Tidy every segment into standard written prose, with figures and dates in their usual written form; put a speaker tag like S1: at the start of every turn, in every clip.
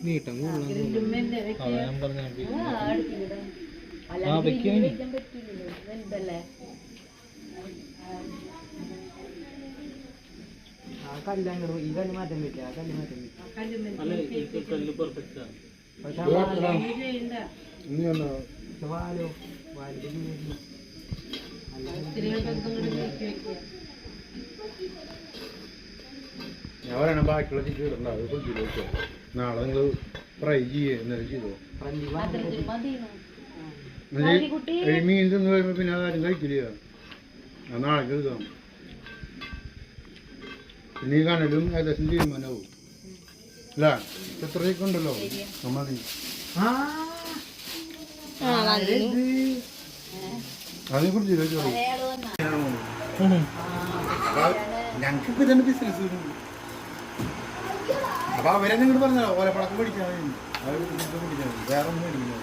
S1: നീട്ടം കല്ല് ഈ കല്ല് മാറ്റാൻ പറ്റില്ല ആ കല്ല് മാറ്റാൻ
S2: ഞാൻ പറയണ ബാക്കിയുള്ള ചിക്കൻ ഇടണ്ട അത് ഫ്രിഡ്ജിൽ വെച്ചോ നാളെ നിങ്ങൾ ഫ്രൈ ചെയ്തോ മീൻ തിന്ന് വരുമ്പോ പിന്നെ അതാരും കഴിക്കില്ല നാളെ എടുക്കാം പിന്നെ ഈ കനലും ഏകദേശം തീരുമാനമാവും അല്ല എത്ര ഉണ്ടല്ലോ മതി അതിനെ കുറിച്ച് ഞങ്ങൾക്കിപ്പോ ഇതന്നെ ബിസിനസ് അപ്പൊ അവരെ നിങ്ങൾ പറഞ്ഞോ ഓലപ്പടക്കം പഠിക്കാൻ പഠിക്കാൻ വേറെ ഒന്നും പഠിക്കുന്നത്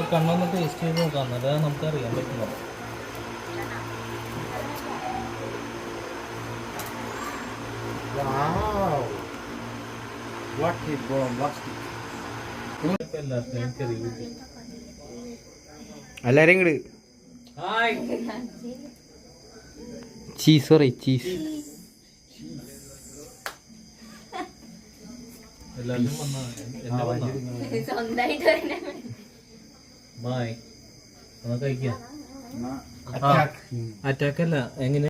S1: കണ്ണൊന്ന് ടേസ്റ്റ് ചെയ്ത് നോക്കാം അന്നേരം നമുക്കറിയാൻ പറ്റുന്നത്.
S2: എല്ലാരും ഇങ്ങട് ചീസ് പറ ചീസ്
S1: അറ്റാക്ക് അല്ല എങ്ങനെ